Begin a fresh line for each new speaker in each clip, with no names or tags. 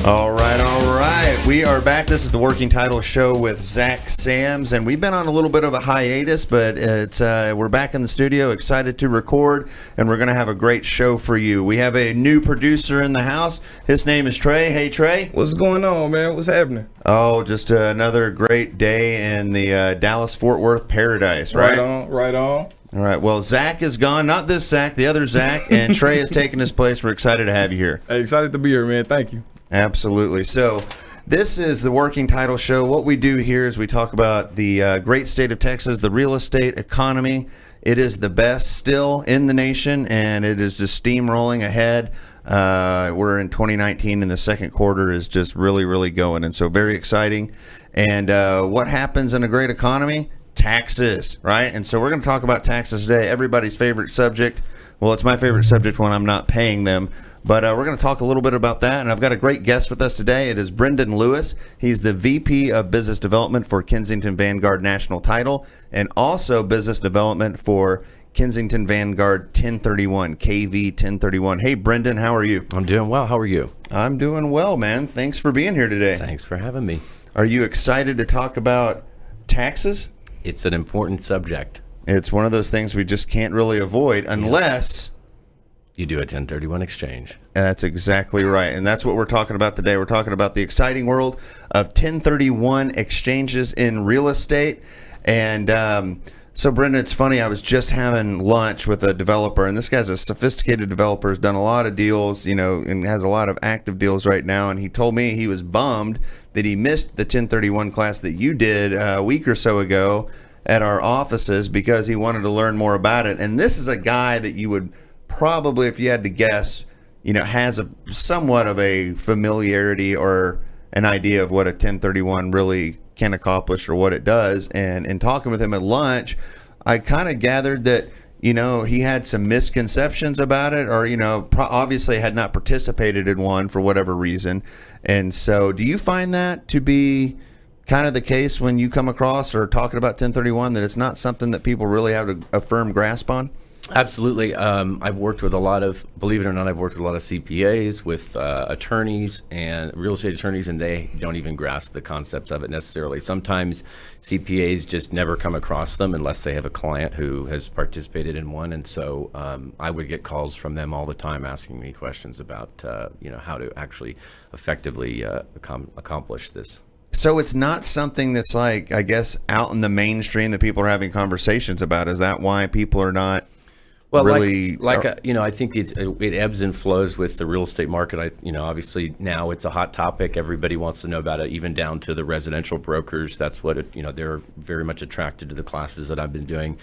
All right, all right. We are back. This is the Working Title Show with Zach Sams, and we've been on a little bit of a hiatus, but we're back in the studio, excited to record, and we're going to have a great show for you. We have a new producer in the house. His name is Trey. Hey, Trey.
What's going on, man? What's happening?
Oh, just another great day in the Dallas-Fort Worth paradise, right?
Right on.
All right. Well, Zach is gone. Not this Zach, the other Zach, and Trey has taken his place. We're excited to have you here.
Hey, excited to be here, man. Thank you.
Absolutely. So this is the Working Title Show. What we do here is we talk about the great state of Texas, the real estate economy. It is the best still in the nation, and it is just steamrolling ahead. We're in 2019, and the second quarter is just really, really going, and so very exciting. And what happens in a great economy? Taxes, right? And so we're going to talk about taxes today, everybody's favorite subject. Well, it's my favorite subject when I'm not paying them. But we're going to talk a little bit about that, and I've got a great guest with us today. It is Brendan Lewis. He's the VP of Business Development for Kensington Vanguard National Title, and also Business Development for Kensington Vanguard 1031, KV 1031. Hey, Brendan, how are you?
I'm doing well. How are you?
I'm doing well, man. Thanks for being here today.
Thanks for having me.
Are you excited to talk about taxes?
It's an important subject.
It's one of those things we just can't really avoid unless...
You do a 1031 exchange.
That's exactly right. And that's what we're talking about today. We're talking about the exciting world of 1031 exchanges in real estate. And so, Brendan, it's funny. I was just having lunch with a developer, and this guy's a sophisticated developer, has done a lot of deals, and has a lot of active deals right now. And he told me he was bummed that he missed the 1031 class that you did a week or so ago at our offices because he wanted to learn more about it. And this is a guy that you would probably, if you had to guess, has a somewhat of a familiarity or an idea of what a 1031 really can accomplish or what it does. And in talking with him at lunch, I kind of gathered that, he had some misconceptions about it, or, obviously had not participated in one for whatever reason. And so do you find that to be kind of the case when you come across or talking about 1031, that it's not something that people really have a firm grasp on?
Absolutely. I've worked with believe it or not, I've worked with a lot of CPAs, with attorneys and real estate attorneys, and they don't even grasp the concepts of it necessarily. Sometimes CPAs just never come across them unless they have a client who has participated in one. And so I would get calls from them all the time asking me questions about, how to actually effectively accomplish this.
So it's not something that's like, I guess, out in the mainstream that people are having conversations about. Is that why people are not?
Well,
really,
I think it ebbs and flows with the real estate market. Obviously now it's a hot topic. Everybody wants to know about it, even down to the residential brokers. That's what they're very much attracted to the classes that I've been doing,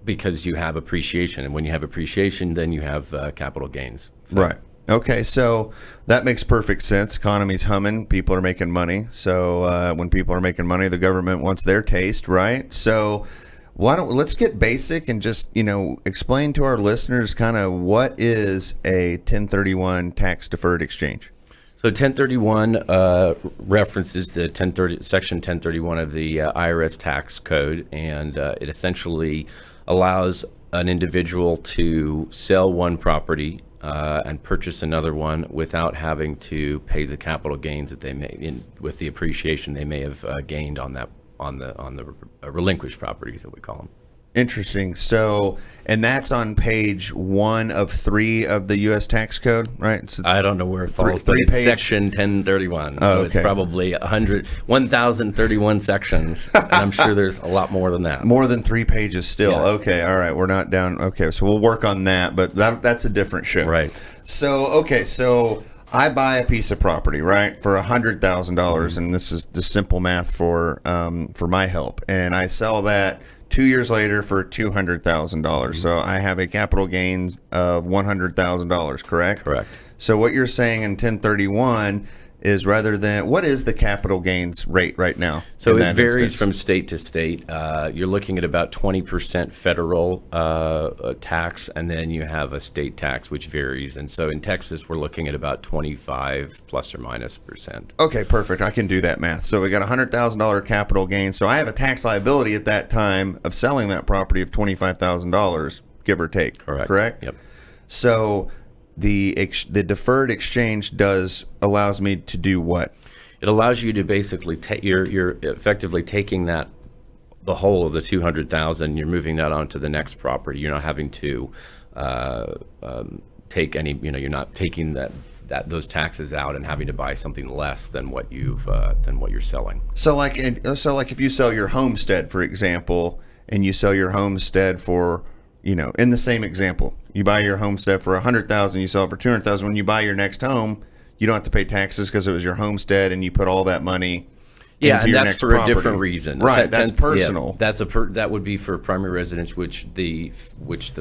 because you have appreciation, and when you have appreciation, then you have capital gains. So.
Right. Okay, so that makes perfect sense. Economy's humming. People are making money. So when people are making money, the government wants their taste, right? So let's get basic and just, explain to our listeners kind of what is a 1031 tax deferred exchange.
So 1031 references the Section 1031 of the IRS tax code, and it essentially allows an individual to sell one property and purchase another one without having to pay the capital gains that they may, with the appreciation they may have gained on the relinquished properties that we call them.
Interesting. So, and that's on page 1 of 3 of the U.S. tax code, right? So
I don't know where it falls, but it's section 1031.
Oh,
so
okay.
It's probably 1,031 sections. And I'm sure there's a lot more than that.
More than 3 pages still.
Yeah.
Okay. All right. We're not down. Okay. So we'll work on that, but that's a different show.
Right.
So, okay. So I buy a piece of property, right, for $100,000, and this is the simple math for my help, and I sell that 2 years later for $200,000. So I have a capital gains of $100,000, correct?
Correct.
So what you're saying in 1031 is, rather than, what is the capital gains rate right now?
So it varies from state to state. You're looking at about 20% federal tax, and then you have a state tax, which varies. And so in Texas, we're looking at about 25 plus or minus %.
Okay, perfect. I can do that math. So we got $100,000 capital gain. So I have a tax liability at that time of selling that property of $25,000, give or take.
Correct.
Correct?
Yep.
So the deferred exchange allows me to do what?
It allows you to basically you're effectively taking the whole of the 200,000. You're moving that onto the next property. You're not having to take any. You're not taking those taxes out and having to buy something less than what you're selling.
So like if you sell your homestead, for example, and you sell your homestead for, in the same example, you buy your homestead for 100,000, you sell it for 200,000. When you buy your next home, you don't have to pay taxes because it was your homestead and you put all that money.
Yeah,
into
and
your
that's
next
for
property.
a different reason.
Right, that's personal.
Yeah, that would be for primary residence, which the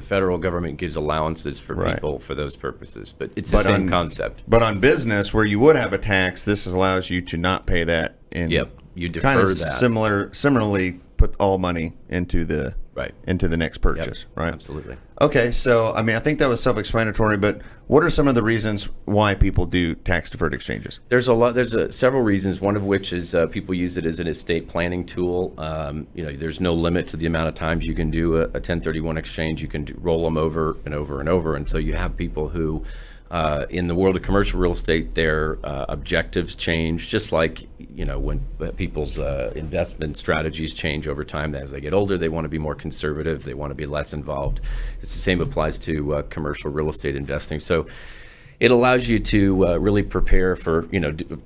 federal government gives allowances for
Right.
people for those purposes. But it's the same concept.
But on business, where you would have a tax, this allows you to not pay that. And
Yep, you defer
kind of
that.
Similarly, put all money into the
Right.
into the next purchase.
Yep,
Right.
absolutely.
Okay, so I mean, I think that was self-explanatory. But what are some of the reasons why people do tax-deferred exchanges?
There's several reasons. One of which is people use it as an estate planning tool. There's no limit to the amount of times you can do a 1031 exchange. You can roll them over and over and over, and so you have people who, in the world of commercial real estate, their objectives change. Just like when people's investment strategies change over time. As they get older, they want to be more conservative. They want to be less involved. It's the same applies to commercial real estate investing. So it allows you to really prepare for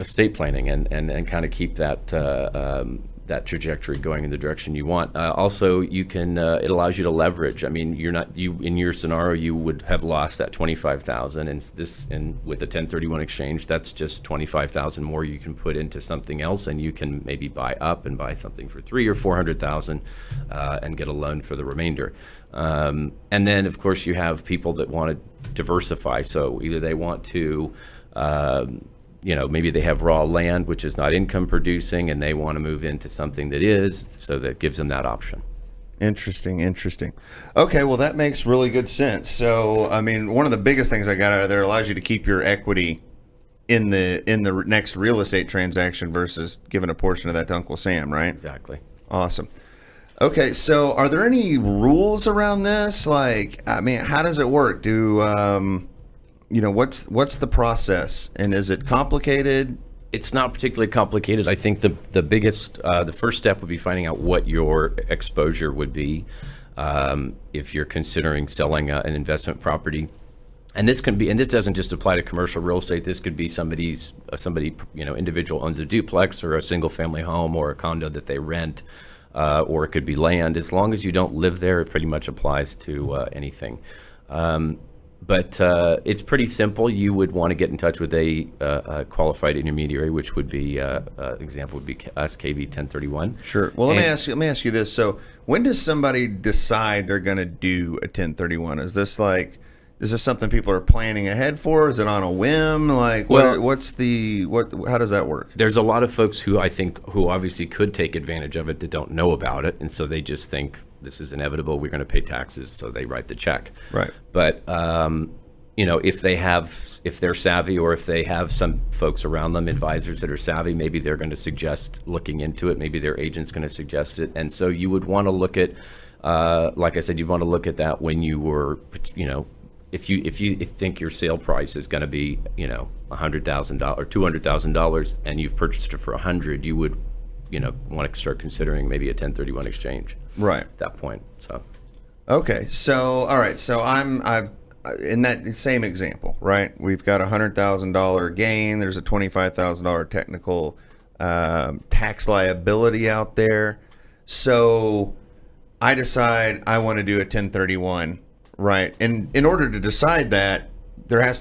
estate planning and kind of keep that trajectory going in the direction you want. Also, you can it allows you to leverage. I mean, in your scenario, you would have lost that 25,000, and with a 1031 exchange, that's just 25,000 more you can put into something else, and you can maybe buy up and buy something for 300,000 or 400,000, and get a loan for the remainder. And then, of course, you have people that want to diversify. So either they want to maybe they have raw land, which is not income producing, and they want to move into something that is, so that gives them that option.
Interesting. Okay, well, that makes really good sense. So, I mean, one of the biggest things I got out of there, allows you to keep your equity in the next real estate transaction versus giving a portion of that to Uncle Sam, right?
Exactly.
Awesome. Okay, so are there any rules around this? Like, I mean, how does it work? What's the process, and is it complicated?
It's not particularly complicated. I think the biggest, the first step would be finding out what your exposure would be if you're considering selling an investment property. And this doesn't just apply to commercial real estate. This could be somebody individual owns a duplex or a single family home or a condo that they rent, or it could be land. As long as you don't live there, it pretty much applies to anything. But it's pretty simple. You would want to get in touch with a qualified intermediary, which would be example would be us, KV 1031.
Sure. Well, let me ask you this. So, when does somebody decide they're going to do a 1031? Is this something people are planning ahead for? Is it on a whim? Like, how does that work?
There's a lot of folks who obviously could take advantage of it that don't know about it, and so they just think this is inevitable. We're going to pay taxes, so they write the check.
Right.
But if they're savvy, or if they have some folks around them, advisors that are savvy, maybe they're going to suggest looking into it. Maybe their agent's going to suggest it, and so you would want to look at, like I said, you want to look at that when you were, if you think your sale price is going to be, $100,000 or $200,000, and you've purchased it for $100,000, you would, want to start considering maybe a 1031 exchange.
Right.
At that point. So.
Okay. So, all right. So I've in that same example, right? We've got $100,000 gain. There's a $25,000 technical tax liability out there. So I decide I want to do a 1031, right? And in order to decide that,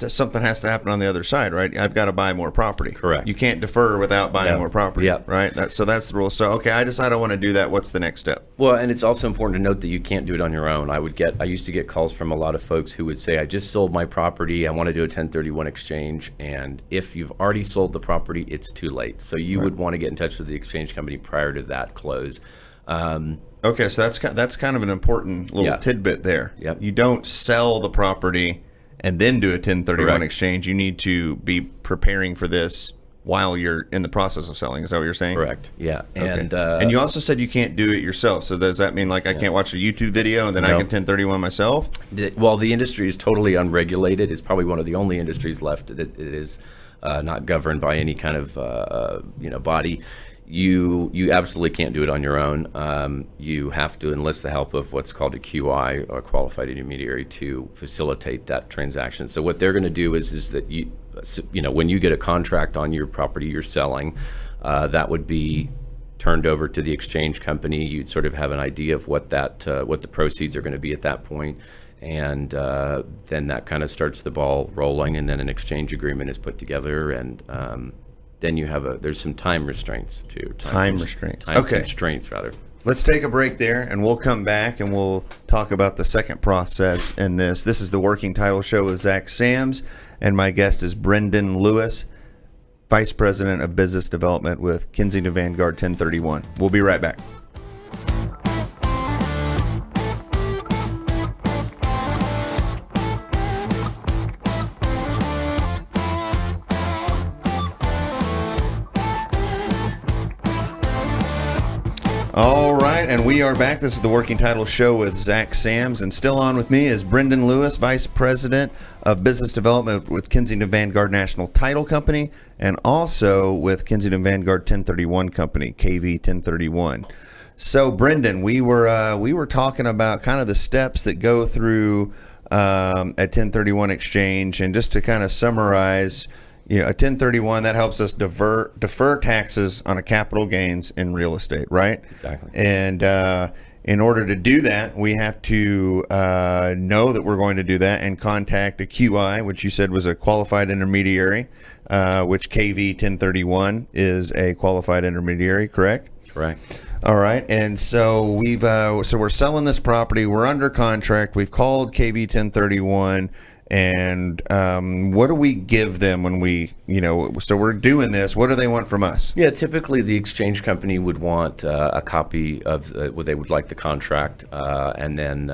something has to happen on the other side, right? I've got to buy more property.
Correct.
You can't defer without buying more property, right? So that's the rule. So, okay, I decide I want to do that. What's the next step?
Well, and it's also important to note that you can't do it on your own. I used to get calls from a lot of folks who would say, I just sold my property, I want to do a 1031 exchange, and if you've already sold the property, it's too late. So you would want to get in touch with the exchange company prior to that close.
Okay, so that's kind of an important little tidbit there.
Yep.
You don't sell the property and then do a 1031
Correct.
exchange. You need to be preparing for this while you're in the process of selling. Is that what you're saying?
Correct. Yeah.
Okay. And you also said you can't do it yourself. So does that mean like I can't watch a YouTube video and then I
No.
can 1031 myself?
Well, the industry is totally unregulated. It's probably one of the only industries left that it is not governed by any kind of body. You absolutely can't do it on your own. You have to enlist the help of what's called a QI, or qualified intermediary, to facilitate that transaction. So what they're going to do is that when you get a contract on your property you're selling, that would be turned over to the exchange company. You'd sort of have an idea of what the proceeds are going to be at that point, and then that kind of starts the ball rolling, and then an exchange agreement is put together, and then there's some time restraints too.
Time restraints.
Time
Okay.
constraints, rather.
Let's take a break there, and we'll come back and we'll talk about the second process in this. This is the Working Title Show with Zach Sams, and my guest is Brendan Lewis, Vice President of Business Development with Kensington Vanguard 1031. We'll be right back. All right, and we are back. This is the Working Title Show with Zach Sams, and still on with me is Brendan Lewis, Vice President of Business Development with Kensington Vanguard National Title Company, and also with Kensington Vanguard 1031 Company, KV 1031. So, Brendan, we were talking about kind of the steps that go through at 1031 exchange, and just to kind of summarize. A 1031, that helps us defer taxes on a capital gains in real estate, right?
Exactly.
And in order to do that, we have to know that we're going to do that and contact a QI, which you said was a qualified intermediary, which KV 1031 is a qualified intermediary, correct?
Correct.
All right, and so we're selling this property. We're under contract. We've called KV 1031. And what do we give them when so we're doing this? What do they want from us?
Yeah, typically the exchange company would want a copy of they would like the contract, and then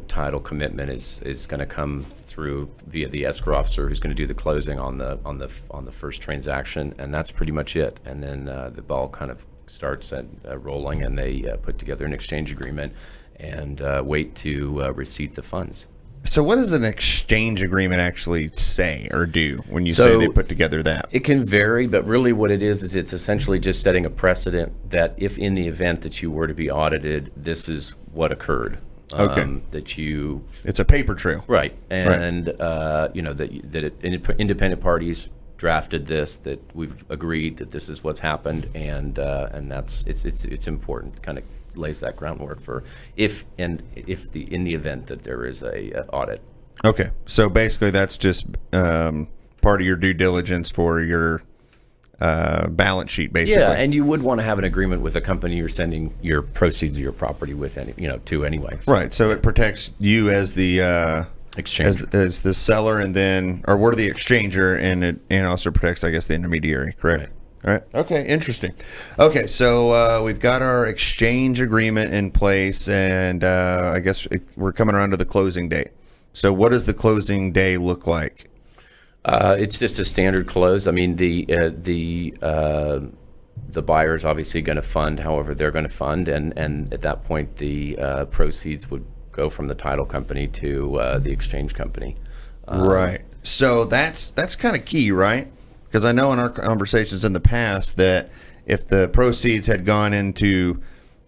title commitment is going to come through via the escrow officer, who's going to do the closing on the first transaction, and that's pretty much it. And then the ball kind of starts rolling, and they put together an exchange agreement and wait to receipt the funds.
So what does an exchange agreement actually say or do when you say they put together that?
It can vary, but really what it is it's essentially just setting a precedent that if in the event that you were to be audited, this is what occurred.
Okay.
It's
a paper trail.
Right. And, independent parties drafted this, that we've agreed that this is what's happened, and that's, it's important, kind of lays that groundwork for if in the event that there is a audit.
Okay, so basically that's just part of your due diligence for your balance sheet, basically.
Yeah, and you would want to have an agreement with a company you're sending your proceeds of your property with, to anyway.
Right, so it protects you as the
exchange,
as the seller, and then we're the exchanger, and it also protects, I guess, the intermediary. Correct.
Right.
All right. Okay. Interesting. Okay. So we've got our exchange agreement in place, and I guess we're coming around to the closing date. So what does the closing day look like?
It's just a standard close. I mean, the buyer's obviously going to fund however they're going to fund, and at that point, the proceeds would go from the title company to the exchange company.
Right. So that's kind of key, right? Because I know in our conversations in the past that if the proceeds had gone into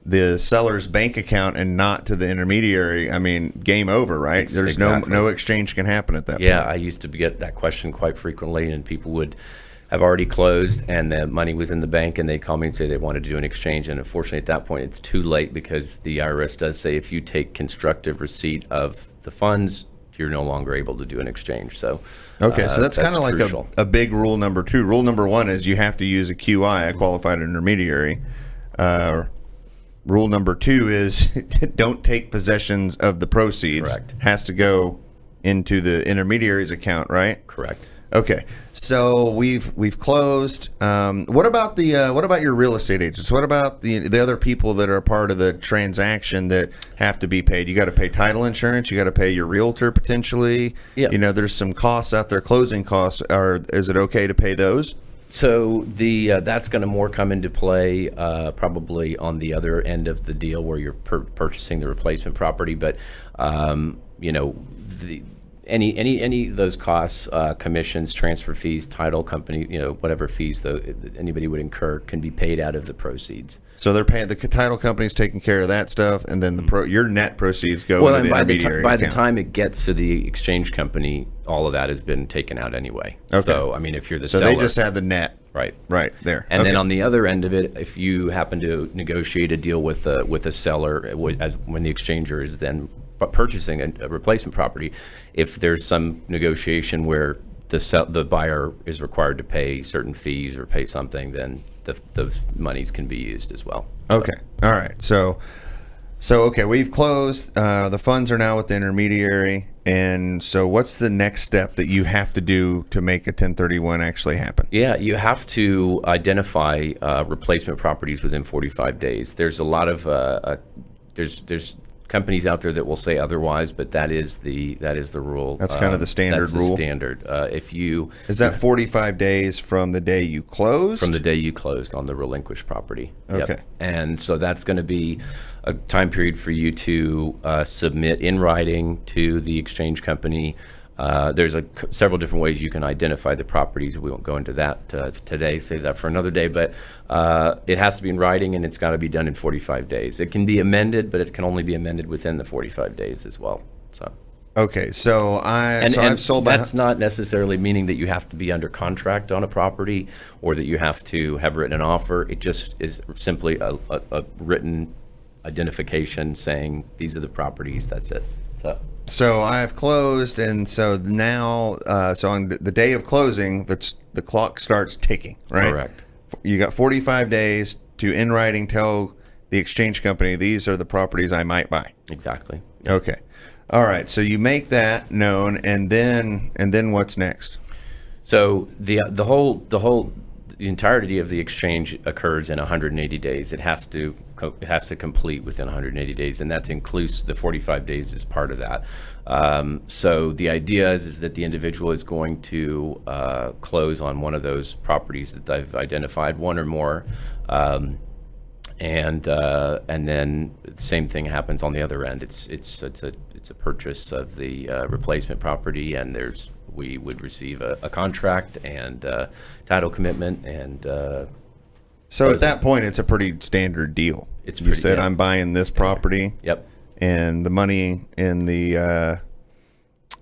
the seller's bank account and not to the intermediary, I mean, game over, right? There's
exactly.
no exchange can happen at that point.
Yeah, I used to get that question quite frequently, and people would have already closed and the money was in the bank, and they'd call me and say they wanted to do an exchange. And unfortunately, at that point, it's too late, because the IRS does say if you take constructive receipt of the funds, you're no longer able to do an exchange. So
okay, so that's kind of like a big rule number 2. Rule number 1 is you have to use a QI, a qualified intermediary. Rule number 2 is don't take possessions of the proceeds.
Correct.
Has to go into the intermediary's account, right?
Correct.
Okay, so we've closed. What about your real estate agents? What about the other people that are part of the transaction that have to be paid? You got to pay title insurance. You got to pay your realtor potentially.
Yeah.
There's some costs out there, closing costs. Is it okay to pay those?
So that's going to more come into play probably on the other end of the deal where you're purchasing the replacement property. But you know, any of those costs, commissions, transfer fees, title company, you know, whatever fees anybody would incur can be paid out of the proceeds.
So they're paying, the title company's taking care of that stuff, and then your net proceeds go into
and
the intermediary
by the
account.
time it gets to the exchange company, all of that has been taken out anyway.
Okay.
So I mean, if you're the
So
seller,
they just have the net
right
there.
And
Okay.
then on the other end of it, if you happen to negotiate a deal with a seller, when the exchanger is then purchasing a replacement property, if there's some negotiation where the buyer is required to pay certain fees or pay something, then those monies can be used as well.
Okay. All right. So okay, we've closed. The funds are now with the intermediary, and so what's the next step that you have to do to make a 1031 actually happen?
Yeah, you have to identify replacement properties within 45 days. There's a lot of there's companies out there that will say otherwise, but that is the rule.
That's kind of the standard
that's
rule?
The standard. If you
Is that 45 days from the day you closed?
from the day you closed on the relinquished property. Yep.
Okay.
And so that's going to be a time period for you to submit in writing to the exchange company. There's several different ways you can identify the properties. We won't go into that today, save that for another day, but it has to be in writing, and it's got to be done in 45 days. It can be amended, but it can only be amended within the 45 days as well. So.
Okay, so I've sold my.
That's not necessarily meaning that you have to be under contract on a property or that you have to have written an offer. It just is simply a written identification saying these are the properties. That's it.
So I have closed, and so now, so on the day of closing, the clock starts ticking, right?
Correct.
You got 45 days to, in writing, tell the exchange company these are the properties I might buy.
Exactly.
Okay. All right. So you make that known, and then what's next?
So the entirety of the exchange occurs in 180 days. It has to complete within 180 days, and that's inclusive. The 45 days is part of that. So the idea is that the individual is going to close on one of those properties that they've identified, one or more, and then the same thing happens on the other end. It's a purchase of the replacement property, and we would receive a contract and title commitment, and
so at that point, it's a pretty standard deal. You said I'm buying this property.
Yep.
And the money in the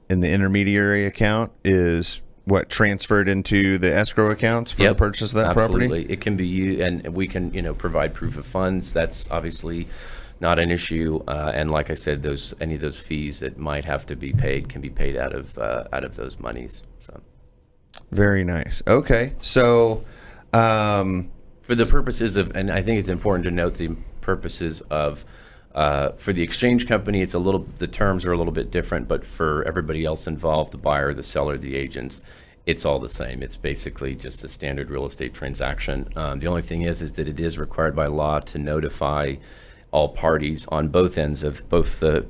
intermediary account is what, transferred into the escrow accounts for the purchase of that
absolutely.
property?
It can be used, and we can provide proof of funds. That's obviously not an issue. And like I said, any of those fees that might have to be paid can be paid out of those monies. So.
Very nice. Okay, so
for the purposes of, and I think it's important to note the purposes of, for the exchange company, the terms are a little bit different, but for everybody else involved, the buyer, the seller, the agents, it's all the same. It's basically just a standard real estate transaction. The only thing is that it is required by law to notify all parties on both ends of both the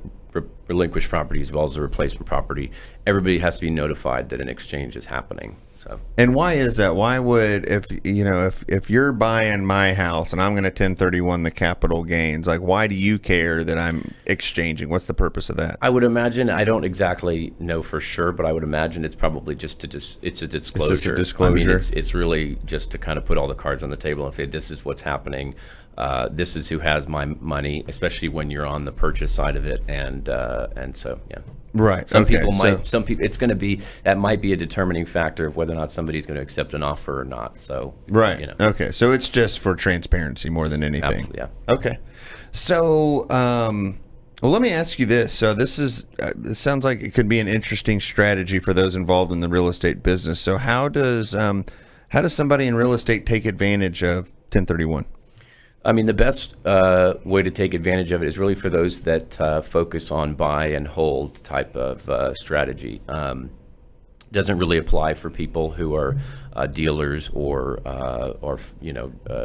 relinquished property as well as the replacement property. Everybody has to be notified that an exchange is happening. So.
And why is that? Why would, if you're buying my house and I'm going to 1031 the capital gains, like, why do you care that I'm exchanging? What's the purpose of that?
I would imagine, I don't exactly know for sure, but I would imagine it's probably just it's a disclosure.
It's just a disclosure.
I mean, it's really just to kind of put all the cards on the table and say, this is what's happening. This is who has my money, especially when you're on the purchase side of it, and so yeah.
Right.
Some people, it's going to be, that might be a determining factor of whether or not somebody's going to accept an offer or not. So
right. Okay. So it's just for transparency more than anything.
Absolutely, yeah.
Okay. So, well, let me ask you this. So this is, it sounds like it could be an interesting strategy for those involved in the real estate business. So how does somebody in real estate take advantage of 1031?
I mean, the best way to take advantage of it is really for those that focus on buy and hold type of strategy. Doesn't really apply for people who are dealers or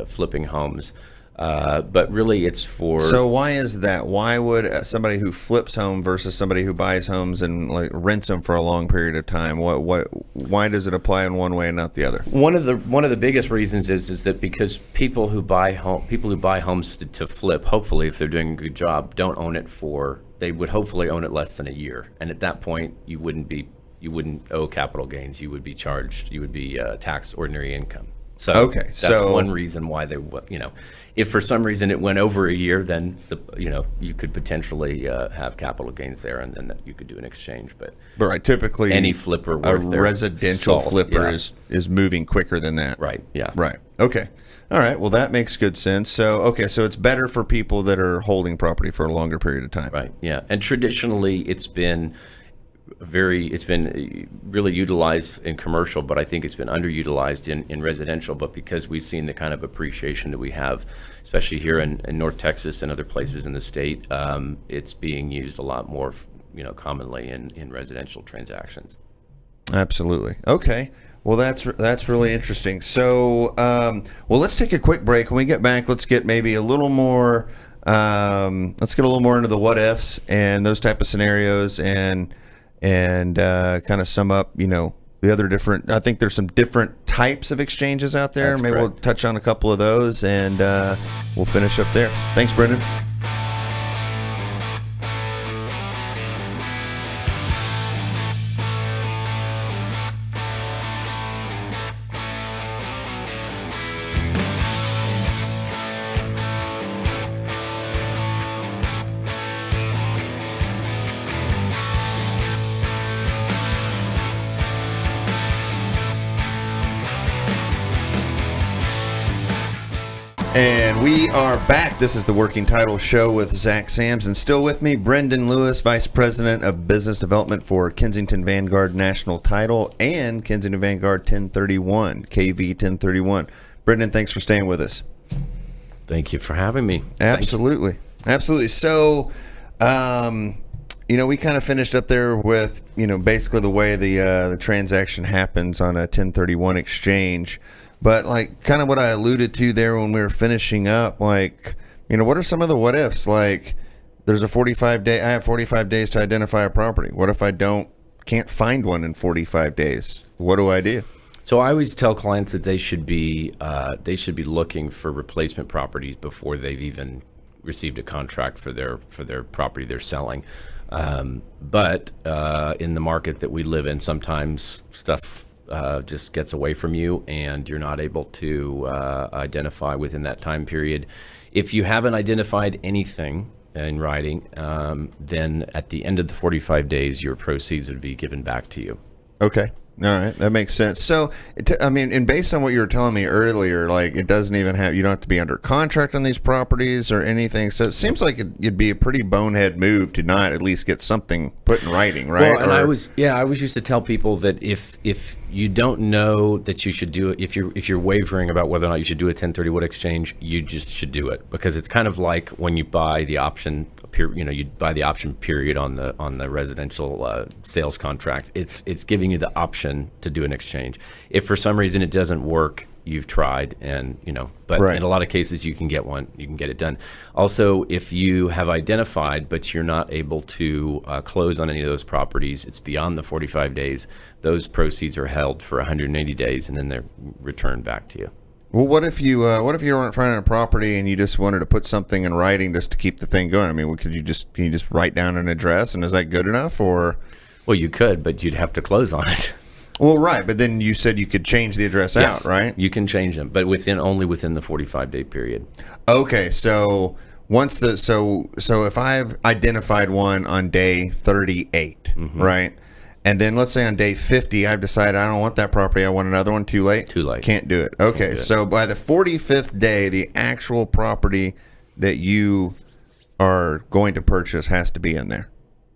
flipping homes. But really, it's for
So why is that? Why would somebody who flips home versus somebody who buys homes and like rents them for a long period of time? Why does it apply in one way and not the other?
one of the biggest reasons is that because people who buy homes to flip, hopefully if they're doing a good job, don't own it they would hopefully own it less than a year, and at that point you wouldn't owe capital gains. You would be taxed ordinary income. So
Okay,
that's
so-
one reason why if for some reason it went over a year, then you could potentially have capital gains there, and then that you could do an exchange. But
Right, typically
any flipper
a
worth their
residential
salt,
flipper
yeah.
is moving quicker than that.
Right. Yeah.
Right. Okay. All right. Well, that makes good sense. So it's better for people that are holding property for a longer period of time.
Right. Yeah. And traditionally, it's been really utilized in commercial, but I think it's been underutilized in residential. But because we've seen the kind of appreciation that we have, especially here in North Texas and other places in the state, it's being used a lot more, commonly in residential transactions.
Absolutely. Okay. Well, that's really interesting. So, let's take a quick break. When we get back, let's get maybe a little more. Let's get a little more into the what ifs and those type of scenarios, and kind of sum up, the other different. I think there's some different types of exchanges out there.
That's
maybe
correct.
we'll touch on a couple of those, and we'll finish up there. Thanks, Brendan. And we are back. This is the Working Title Show with Zach Sams, and still with me, Brendan Lewis, Vice President of Business Development for Kensington Vanguard National Title and Kensington Vanguard 1031, KV 1031. Brendan, thanks for staying with us.
Thank you for having me.
Absolutely. So, we kind of finished up there with, basically the way the transaction happens on a 1031 exchange. But like kind of what I alluded to there when we were finishing up, like, what are some of the what ifs? Like there's I have 45 days to identify a property. What if I can't find one in 45 days? What do I do?
So I always tell clients that they should be looking for replacement properties before they've even received a contract for their property they're selling. But in the market that we live in, sometimes stuff just gets away from you and you're not able to identify within that time period. If you haven't identified anything in writing, then at the end of the 45 days, your proceeds would be given back to you.
Okay. All right. That makes sense. So, and based on what you were telling me earlier, like you don't have to be under contract on these properties or anything. So it seems like it'd be a pretty bonehead move to not at least get something put in writing, right?
Well, and I always used to tell people that if you don't know that you should do it, if you're wavering about whether or not you should do a 1031 exchange, you just should do it, because it's kind of like when you buy the option. You buy the option period on the residential sales contract. It's giving you the option to do an exchange. If for some reason it doesn't work, you've tried, but
right.
In a lot of cases you can get it done. Also, if you have identified but you're not able to close on any of those properties, it's beyond the 45 days. Those proceeds are held for 180 days and then they're returned back to you.
Well, what if you weren't finding a property and you just wanted to put something in writing just to keep the thing going? I mean, can you just write down an address, and is that good enough? Or,
well, you could, but you'd have to close on it.
Well, right, but then you said you could change the address out, right?
You can change them, but only within the 45-day period.
Okay, so so if I've identified one on day 38,
Mm-hmm.
right? And then let's say on day 50, I've decided I don't want that property. I want another one. Too late?
Too late.
Can't do it. Okay. So by the 45th day, the actual property that you are going to purchase has to be in there.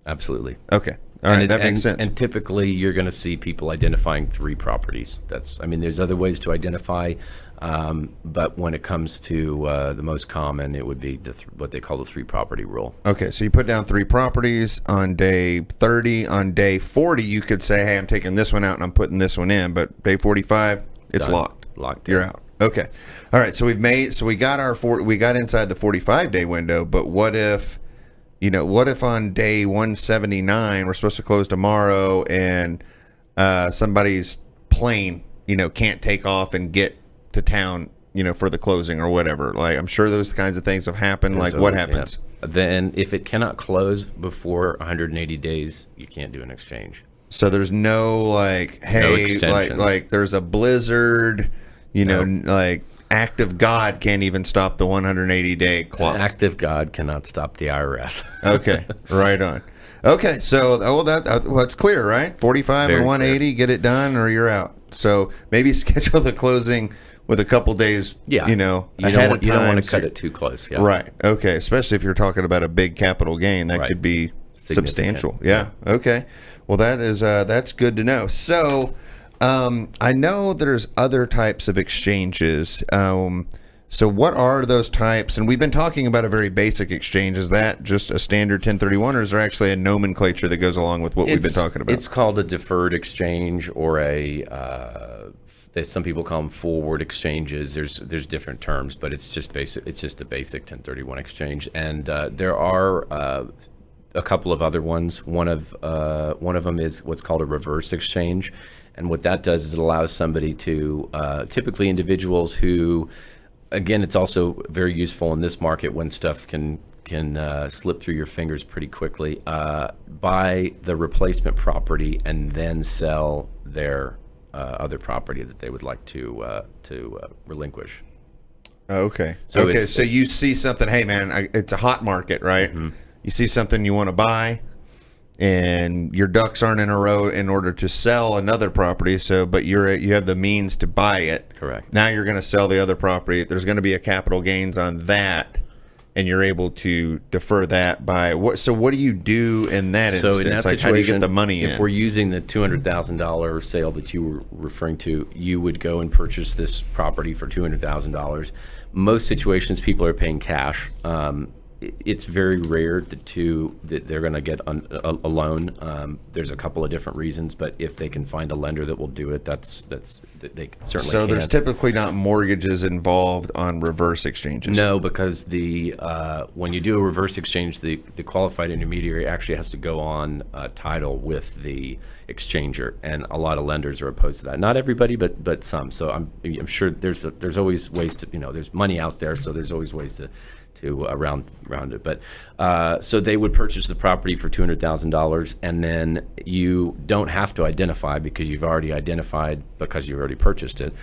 Absolutely.
Okay. All right. That makes sense.
And typically you're going to see people identifying 3 properties. There's other ways to identify, but when it comes to the most common, it would be what they call the 3 property rule.
Okay, so you put down 3 properties on day 30. On day 40, you could say, hey, I'm taking this one out and I'm putting this one in. But day 45, it's
Done.
locked.
Locked
You're
in.
out. Okay. All right. So we got we got inside the 45-day window, but what if on day 179 we're supposed to close tomorrow and somebody's plane, can't take off and get to town, for the closing or whatever. Like, I'm sure those kinds of things have happened. Like, what happens?
Yeah. Then if it cannot close before 180 days, you can't do an exchange.
So there's no like, hey, like there's a blizzard, like act of God can't even stop the 180-day clock.
An act of God cannot stop the IRS.
Okay, right on. Okay, so that's clear, right? 45
Very
and 180,
clear.
get it done or you're out. So maybe schedule the closing with a couple days,
Yeah,
ahead of time.
You don't want to cut it too close. Yeah.
Right. Okay. Especially if you're talking about a big capital gain, that
Right.
could be
Significant.
substantial. Yeah. Okay. Well, that's good to know. So, I know there's other types of exchanges. So what are those types? And we've been talking about a very basic exchange. Is that just a standard 1031, or is there actually a nomenclature that goes along with what we've been talking about?
It's called a deferred exchange, or some people call them forward exchanges. There's different terms, but it's just basic. It's just a basic 1031 exchange, and there are a couple of other ones. One of them is what's called a reverse exchange, and what that does is it allows somebody to, typically individuals who, again, it's also very useful in this market when stuff can slip through your fingers pretty quickly, buy the replacement property and then sell their other property that they would like to relinquish.
Okay.
So
So you see something, hey man, it's a hot market, right?
Mm-hmm.
You see something you want to buy, and your ducks aren't in a row in order to sell another property. But you have the means to buy it.
Correct.
Now you're going to sell the other property. There's going to be a capital gains on that, and you're able to defer that by what? So what do you do in that instance?
In that
Like,
situation,
how do you get the money in?
If we're using the $200,000 sale that you were referring to, you would go and purchase this property for $200,000. Most situations, people are paying cash. It's very rare that they're going to get a loan. There's a couple of different reasons, but if they can find a lender that will do it, they certainly
So there's
can.
typically not mortgages involved on reverse exchanges.
No, because when you do a reverse exchange, the qualified intermediary actually has to go on title with the exchanger, and a lot of lenders are opposed to that. Not everybody, but some. So I'm sure there's always ways to, there's money out there, so there's always ways to around it. But so they would purchase the property for $200,000, and then you don't have to identify because you've already identified because you've already purchased it.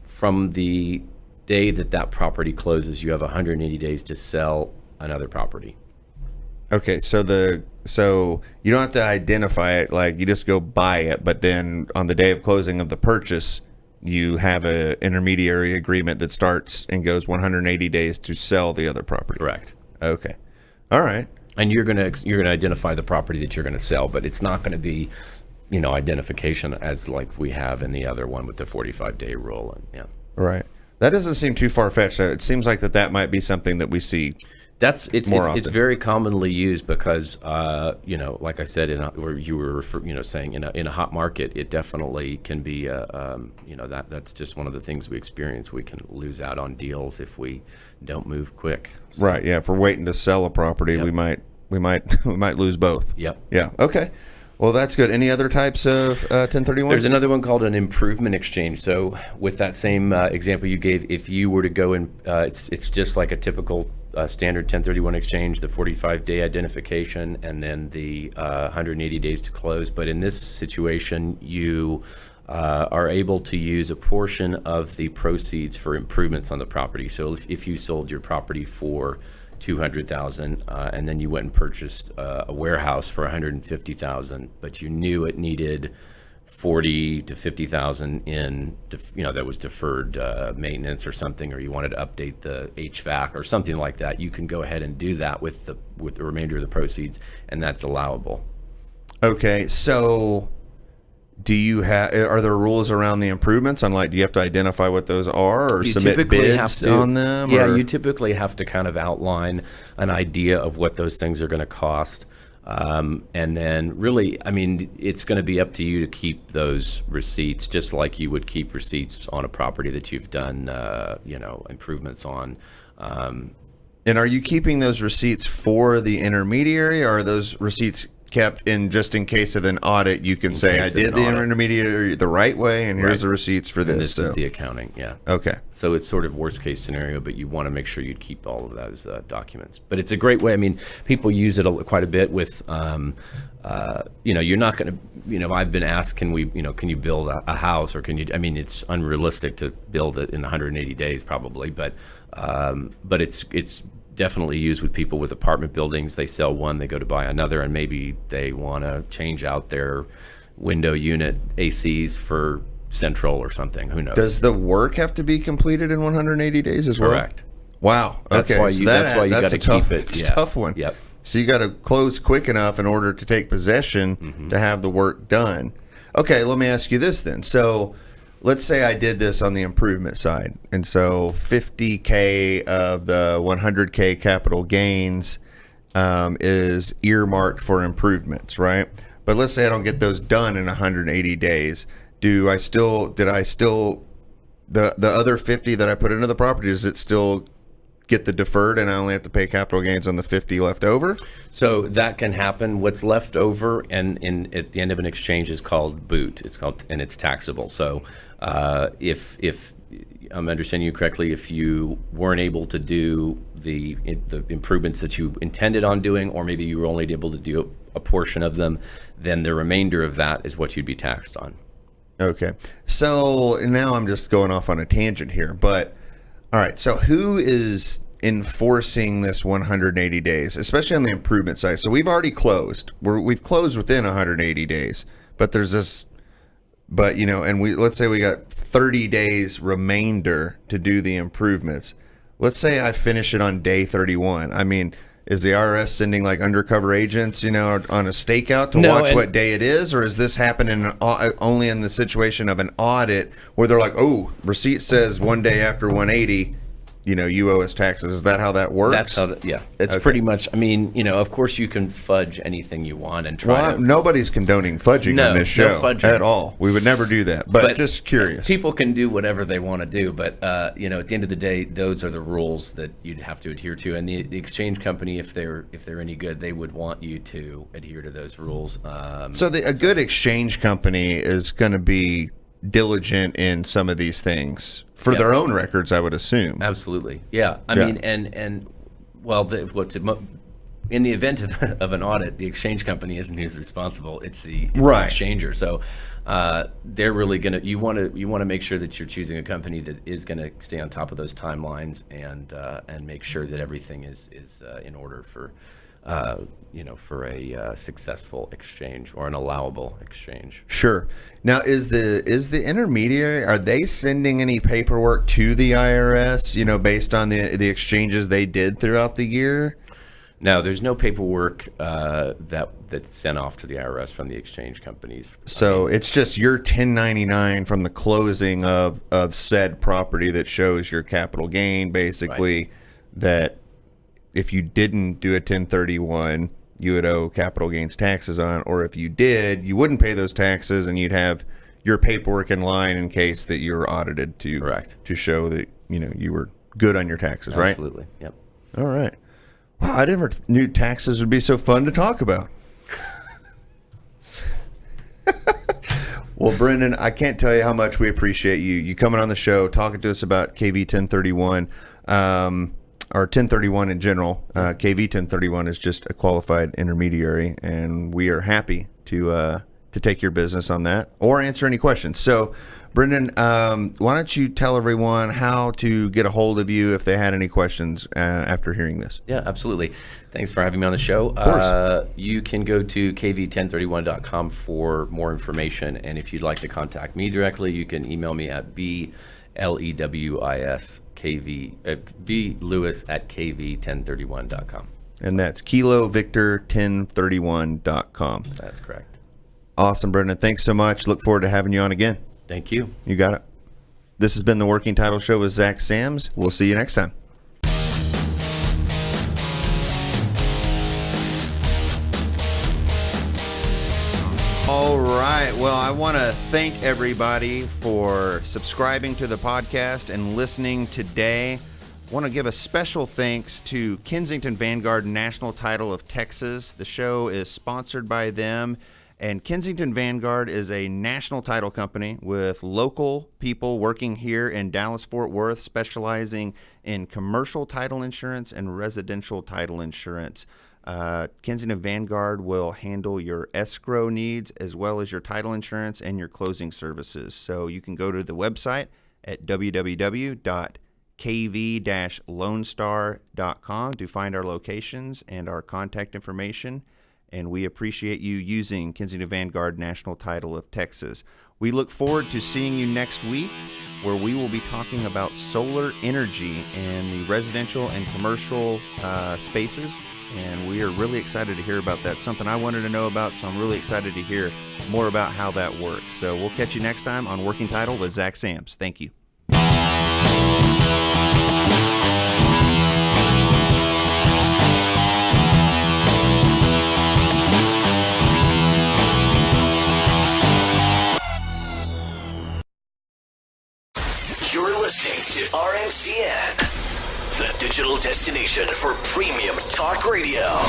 From the day that property closes, you have 180 days to sell another property.
Okay, so you don't have to identify it, like you just go buy it, but then on the day of closing of the purchase, you have an intermediary agreement that starts and goes 180 days to sell the other property.
Correct.
Okay. All right.
And you're gonna identify the property that you're gonna sell, but it's not gonna be, identification as like we have in the other one with the 45-day rule. And yeah.
Right. That doesn't seem too far-fetched. It seems like that might be something that we see.
It's very commonly used because like I said, where you were saying in a hot market, it definitely can be that's just one of the things we experience. We can lose out on deals if we don't move quick. So,
right. Yeah. If we're waiting to sell a property,
Yep.
we might lose both.
Yep.
Yeah. Okay. Well, that's good. Any other types of 1031?
There's another one called an improvement exchange. So with that same example you gave, if you were to go in, it's just like a typical standard 1031 exchange, the 45-day identification, and then the 180 days to close. But in this situation, you are able to use a portion of the proceeds for improvements on the property. So if you sold your property for $200,000 and then you went and purchased a warehouse for $150,000, but you knew it needed $40,000 to $50,000 in, that was deferred maintenance or something, or you wanted to update the HVAC or something like that, you can go ahead and do that with the remainder of the proceeds, and that's allowable.
Okay, so are there rules around the improvements? On, like, do you have to identify what those are, or submit bids on them?
Yeah,
or?
you typically have to kind of outline an idea of what those things are going to cost. And then really, I mean, it's going to be up to you to keep those receipts, just like you would keep receipts on a property that you've done, improvements on.
And are you keeping those receipts for the intermediary, or are those receipts kept in just in case of an audit? You can say, I did the intermediary the right way, and here's the receipts for this.
And this is the accounting, yeah.
Okay.
So it's sort of worst case scenario, but you want to make sure you keep all of those documents. But it's a great way. I mean, people use it quite a bit with, you're not going to, I've been asked, can you build a house, or can you, I mean, it's unrealistic to build it in 180 days probably, but it's definitely used with people with apartment buildings. They sell one, they go to buy another, and maybe they want to change out their window unit ACs for central or something. Who knows?
Does the work have to be completed in 180 days as well?
Correct.
Wow.
That's
Okay.
why you got to keep it.
It's a tough one.
Yep.
So you got to close quick enough in order to take possession to have the work done. Okay, let me ask you this then. So let's say I did this on the improvement side, and so 50K of the 100K capital gains is earmarked for improvements, right? But let's say I don't get those done in 180 days. The other 50 that I put into the property, does it still get the deferred, and I only have to pay capital gains on the 50 left over?
So that can happen. What's left over and at the end of an exchange is called boot. It's taxable. So if I'm understanding you correctly, if you weren't able to do the improvements that you intended on doing, or maybe you were only able to do a portion of them, then the remainder of that is what you'd be taxed on.
Okay. So now I'm just going off on a tangent here, but all right. So who is enforcing this 180 days, especially on the improvement side? So we've already closed. We've closed within 180 days, but there's this, and let's say we got 30 days remainder to do the improvements. Let's say I finish it on day 31. I mean, is the IRS sending like undercover agents, on a stakeout to watch what day it is? Or is this happening only in the situation of an audit where they're like, oh, receipt says one day after 180, you owe us taxes? Is that how that works?
That's how, That's pretty much, I mean, of course you can fudge anything you want and try
nobody's condoning fudging on this show at all. We would never do that, but just curious.
People can do whatever they want to do, but, at the end of the day, those are the rules that you'd have to adhere to. And the exchange company, if they're any good, they would want you to adhere to those rules.
So a good exchange company is going to be diligent in some of these things for their own records, I would assume.
Absolutely. Yeah. I mean, in the event of an audit, the exchange company isn't who's responsible. It's the exchanger. So they're really you want to make sure that you're choosing a company that is going to stay on top of those timelines and make sure that everything is in order for for a successful exchange or an allowable exchange.
Sure. Now, is the intermediary, are they sending any paperwork to the IRS, based on the exchanges they did throughout the year?
No, there's no paperwork that's sent off to the IRS from the exchange companies.
So it's just your 1099 from the closing of said property that shows your capital gain, basically, that if you didn't do a 1031, you would owe capital gains taxes on, or if you did, you wouldn't pay those taxes, and you'd have your paperwork in line in case that you were audited to show that you were good on your taxes, right?
Absolutely. Yep.
All right. Wow, I never knew taxes would be so fun to talk about. Well, Brendan, I can't tell you how much we appreciate you coming on the show, talking to us about KV 1031. Or 1031 in general. KV 1031 is just a qualified intermediary, and we are happy to take your business on that or answer any questions. So, Brendan, why don't you tell everyone how to get a hold of you if they had any questions after hearing this?
Yeah, absolutely. Thanks for having me on the show.
Of course.
You can go to kv1031.com for more information, and if you'd like to contact me directly, you can email me at blewis@kv1031.com.
And that's Kilo Victor 1031.com.
That's correct.
Awesome, Brendan. Thanks so much. Look forward to having you on again.
Thank you.
You got it. This has been the Working Title Show with Zach Sams. We'll see you next time. All right. Well, I want to thank everybody for subscribing to the podcast and listening today. I want to give a special thanks to Kensington Vanguard National Title of Texas. The show is sponsored by them. And Kensington Vanguard is a national title company with local people working here in Dallas-Fort Worth, specializing in commercial title insurance and residential title insurance. Kensington Vanguard will handle your escrow needs as well as your title insurance and your closing services. So you can go to the website at www.kv-lonestar.com to find our locations and our contact information. And we appreciate you using Kensington Vanguard National Title of Texas. We look forward to seeing you next week, where we will be talking about solar energy in the residential and commercial spaces. And we are really excited to hear about that. Something I wanted to know about, so I'm really excited to hear more about how that works. So we'll catch you next time on Working Title with Zach Sams. Thank you.
You're listening to RMCN, the digital destination for premium talk radio.